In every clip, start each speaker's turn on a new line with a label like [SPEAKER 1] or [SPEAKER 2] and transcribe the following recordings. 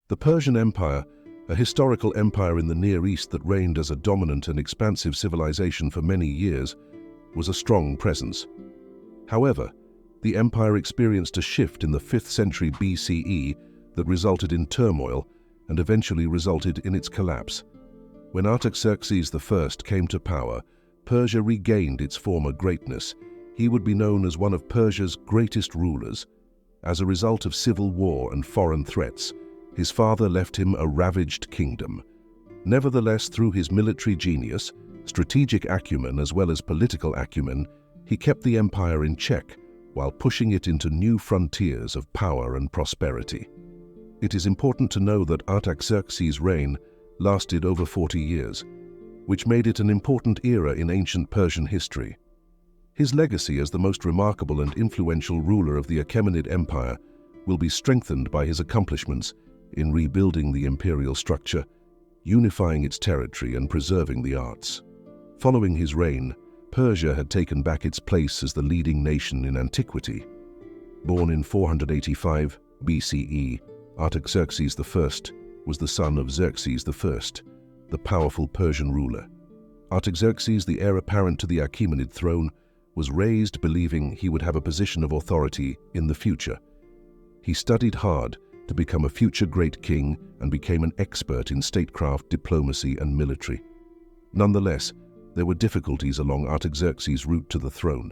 [SPEAKER 1] The Persian Empire, a historical empire in the Near East that reigned as a dominant and expansive civilization for many years, was a strong presence. However, the empire experienced a shift in the 5th century BCE that resulted in turmoil and eventually resulted in its collapse. When Artaxerxes I came to power, Persia regained its former greatness. He would be known as one of Persia's greatest rulers. As a result of civil war and foreign threats, his father left him a ravaged kingdom. Nevertheless, through his military genius, strategic acumen as well as political acumen, he kept the empire in check while pushing it into new frontiers of power and prosperity. It is important to know that Artaxerxes' reign lasted over 40 years, which made it an important era in ancient Persian history. His legacy as the most remarkable and influential ruler of the Achaemenid Empire will be strengthened by his accomplishments in rebuilding the imperial structure, unifying its territory and preserving the arts. Following his reign, Persia had taken back its place as the leading nation in antiquity. Born in 485 BCE, Artaxerxes I was the son of Xerxes I, the powerful Persian ruler. Artaxerxes, the heir apparent to the Achaemenid throne, was raised believing he would have a position of authority in the future. He studied hard to become a future great king and became an expert in statecraft, diplomacy, and military. Nonetheless, there were difficulties along Artaxerxes' route to the throne.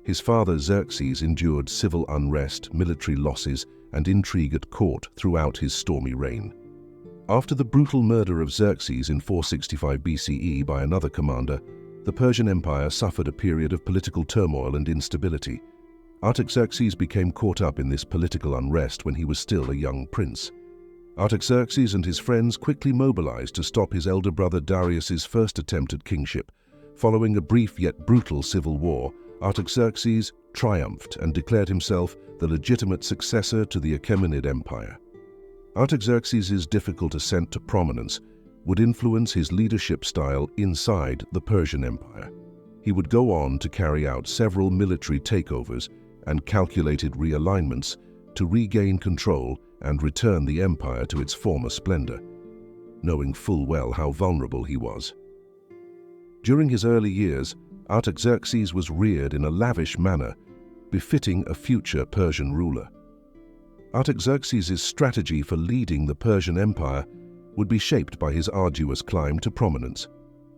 [SPEAKER 1] His father Xerxes endured civil unrest, military losses, and intrigue at court throughout his stormy reign. After the brutal murder of Xerxes in 465 BCE by another commander, the Persian Empire suffered a period of political turmoil and instability. Artaxerxes became caught up in this political unrest when he was still a young prince. Artaxerxes and his friends quickly mobilized to stop his elder brother Darius's first attempt at kingship. Following a brief yet brutal civil war, Artaxerxes triumphed and declared himself the legitimate successor to the Achaemenid Empire. Artaxerxes' difficult ascent to prominence would influence his leadership style inside the Persian Empire. He would go on to carry out several military takeovers and calculated realignments to regain control and return the empire to its former splendor, knowing full well how vulnerable he was. During his early years, Artaxerxes was reared in a lavish manner, befitting a future Persian ruler. Artaxerxes' strategy for leading the Persian Empire would be shaped by his arduous climb to prominence.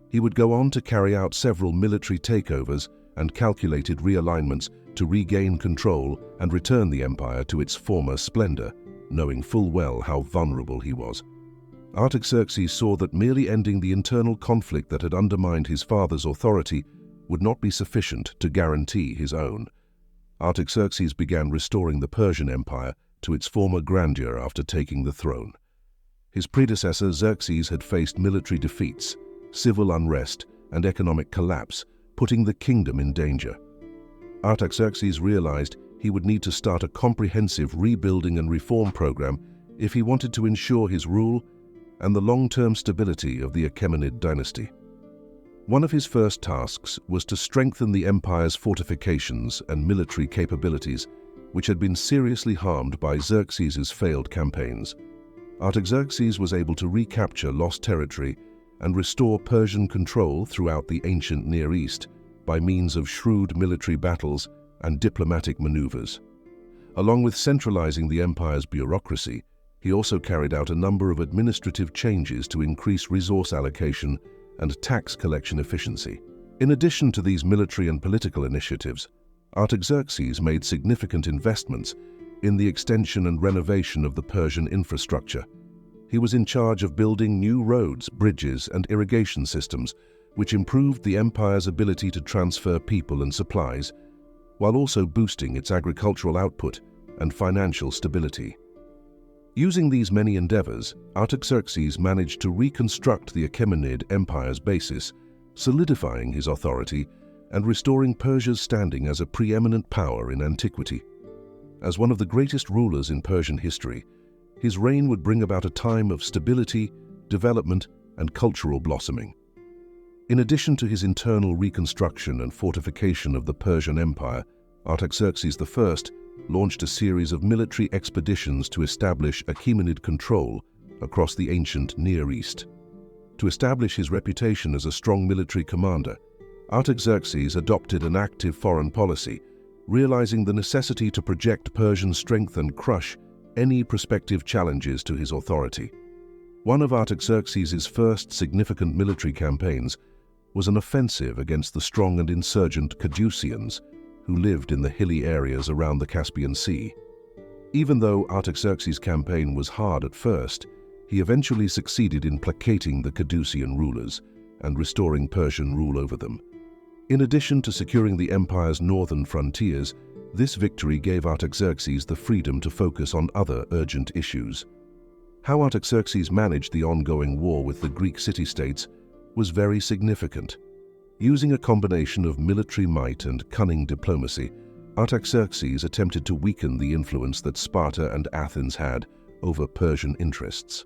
[SPEAKER 1] He would go on to carry out several military takeovers and calculated realignments to regain control and return the empire to its former splendor, knowing full well how vulnerable he was. Artaxerxes saw that merely ending the internal conflict that had undermined his father's authority would not be sufficient to guarantee his own. Artaxerxes began restoring the Persian Empire to its former grandeur after taking the throne. His predecessor Xerxes had faced military defeats, civil unrest, and economic collapse, putting the kingdom in danger. Artaxerxes realized he would need to start a comprehensive rebuilding and reform program if he wanted to ensure his rule and the long-term stability of the Achaemenid dynasty. One of his first tasks was to strengthen the empire's fortifications and military capabilities, which had been seriously harmed by Xerxes' failed campaigns. Artaxerxes was able to recapture lost territory and restore Persian control throughout the ancient Near East by means of shrewd military battles and diplomatic maneuvers. Along with centralizing the empire's bureaucracy, he also carried out a number of administrative changes to increase resource allocation and tax collection efficiency. In addition to these military and political initiatives, Artaxerxes made significant investments in the extension and renovation of the Persian infrastructure. He was in charge of building new roads, bridges, and irrigation systems, which improved the empire's ability to transfer people and supplies, while also boosting its agricultural output and financial stability. Using these many endeavors, Artaxerxes managed to reconstruct the Achaemenid Empire's basis, solidifying his authority and restoring Persia's standing as a preeminent power in antiquity. As one of the greatest rulers in Persian history, his reign would bring about a time of stability, development, and cultural blossoming. In addition to his internal reconstruction and fortification of the Persian Empire, Artaxerxes I launched a series of military expeditions to establish Achaemenid control across the ancient Near East. To establish his reputation as a strong military commander, Artaxerxes adopted an active foreign policy, realizing the necessity to project Persian strength and crush any prospective challenges to his authority. One of Artaxerxes' first significant military campaigns was an offensive against the strong and insurgent Cadousians, who lived in the hilly areas around the Caspian Sea. Even though Artaxerxes' campaign was hard at first, he eventually succeeded in placating the Cadousian rulers and restoring Persian rule over them. In addition to securing the empire's northern frontiers, this victory gave Artaxerxes the freedom to focus on other urgent issues. How Artaxerxes managed the ongoing war with the Greek city-states was very significant. Using a combination of military might and cunning diplomacy, Artaxerxes attempted to weaken the influence that Sparta and Athens had over Persian interests.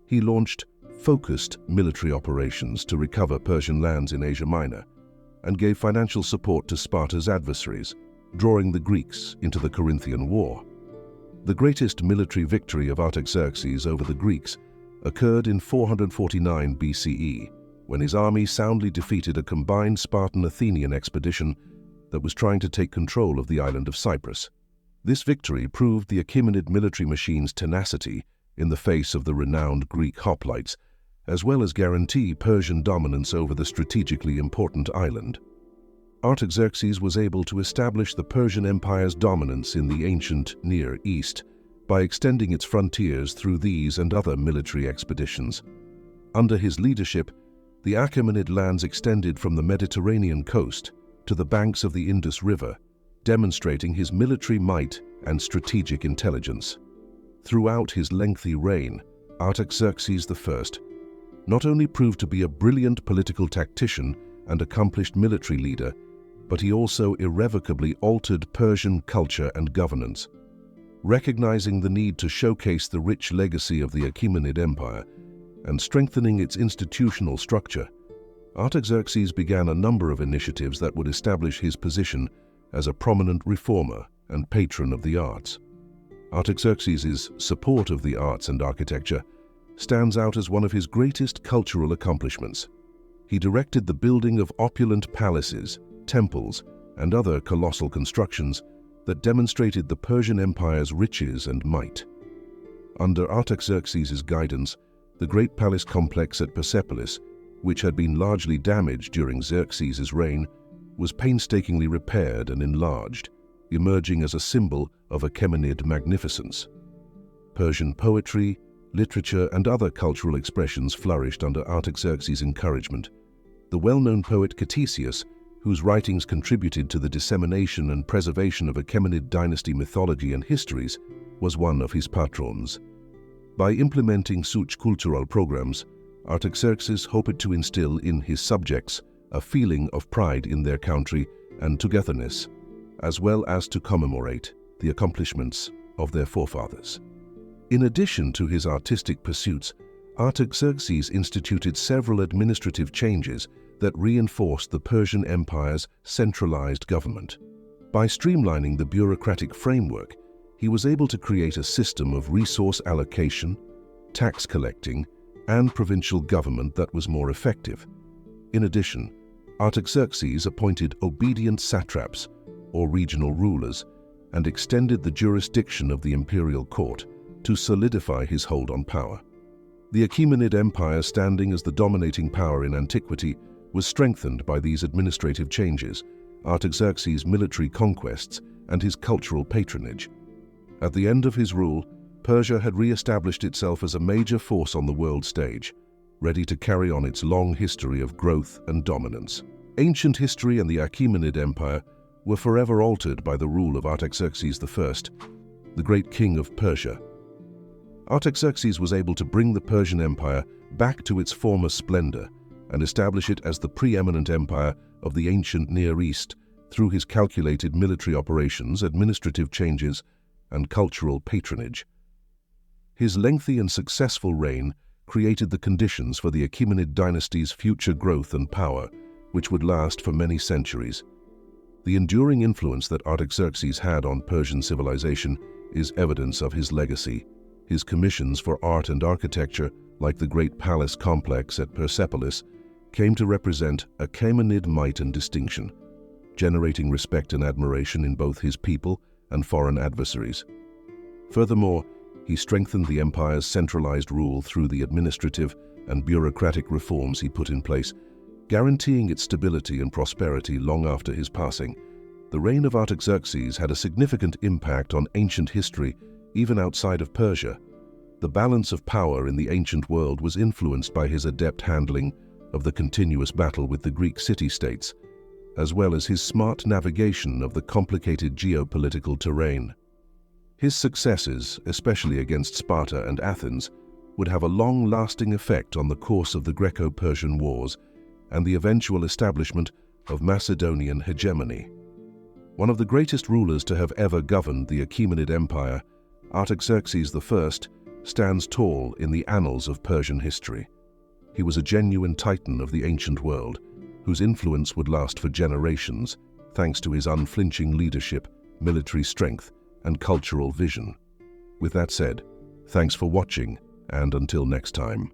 [SPEAKER 1] He launched focused military operations to recover Persian lands in Asia Minor, and gave financial support to Sparta's adversaries, drawing the Greeks into the Corinthian War. The greatest military victory of Artaxerxes over the Greeks occurred in 449 BCE, when his army soundly defeated a combined Spartan-Athenian expedition that was trying to take control of the island of Cyprus. This victory proved the Achaemenid military machine's tenacity in the face of the renowned Greek hoplites, as well as guarantee Persian dominance over the strategically important island. Artaxerxes was able to establish the Persian Empire's dominance in the ancient Near East by extending its frontiers through these and other military expeditions. Under his leadership, the Achaemenid lands extended from the Mediterranean coast to the banks of the Indus River, demonstrating his military might and strategic intelligence. Throughout his lengthy reign, Artaxerxes I not only proved to be a brilliant political tactician and accomplished military leader, but he also irrevocably altered Persian culture and governance. Recognizing the need to showcase the rich legacy of the Achaemenid Empire and strengthening its institutional structure, Artaxerxes began a number of initiatives that would establish his position as a prominent reformer and patron of the arts. Artaxerxes' support of the arts and architecture stands out as one of his greatest cultural accomplishments. He directed the building of opulent palaces, temples, and other colossal constructions that demonstrated the Persian Empire's riches and might. Under Artaxerxes' guidance, the great palace complex at Persepolis, which had been largely damaged during Xerxes' reign, was painstakingly repaired and enlarged, emerging as a symbol of Achaemenid magnificence. Persian poetry, literature, and other cultural expressions flourished under Artaxerxes' encouragement. The well-known poet Ctesias, whose writings contributed to the dissemination and preservation of Achaemenid dynasty mythology and histories, was one of his patrons. By implementing such cultural programs, Artaxerxes hoped to instill in his subjects a feeling of pride in their country and togetherness, as well as to commemorate the accomplishments of their forefathers. In addition to his artistic pursuits, Artaxerxes instituted several administrative changes that reinforced the Persian Empire's centralized government. By streamlining the bureaucratic framework, he was able to create a system of resource allocation, tax collecting, and provincial government that was more effective. In addition, Artaxerxes appointed obedient satraps, or regional rulers, and extended the jurisdiction of the imperial court to solidify his hold on power. The Achaemenid Empire, standing as the dominating power in antiquity, was strengthened by these administrative changes, Artaxerxes' military conquests, and his cultural patronage. At the end of his rule, Persia had re-established itself as a major force on the world stage, ready to carry on its long history of growth and dominance. Ancient history and the Achaemenid Empire were forever altered by the rule of Artaxerxes I, the great king of Persia. Artaxerxes was able to bring the Persian Empire back to its former splendor and establish it as the preeminent empire of the ancient Near East through his calculated military operations, administrative changes, and cultural patronage. His lengthy and successful reign created the conditions for the Achaemenid dynasty's future growth and power, which would last for many centuries. The enduring influence that Artaxerxes had on Persian civilization is evidence of his legacy. His commissions for art and architecture, like the great palace complex at Persepolis, came to represent Achaemenid might and distinction, generating respect and admiration in both his people and foreign adversaries. Furthermore, he strengthened the empire's centralized rule through the administrative and bureaucratic reforms he put in place, guaranteeing its stability and prosperity long after his passing. The reign of Artaxerxes had a significant impact on ancient history, even outside of Persia. The balance of power in the ancient world was influenced by his adept handling of the continuous battle with the Greek city-states, as well as his smart navigation of the complicated geopolitical terrain. His successes, especially against Sparta and Athens, would have a long-lasting effect on the course of the Greco-Persian Wars and the eventual establishment of Macedonian hegemony. One of the greatest rulers to have ever governed the Achaemenid Empire, Artaxerxes I stands tall in the annals of Persian history. He was a genuine titan of the ancient world, whose influence would last for generations, thanks to his unflinching leadership, military strength, and cultural vision. With that said, thanks for watching, and until next time.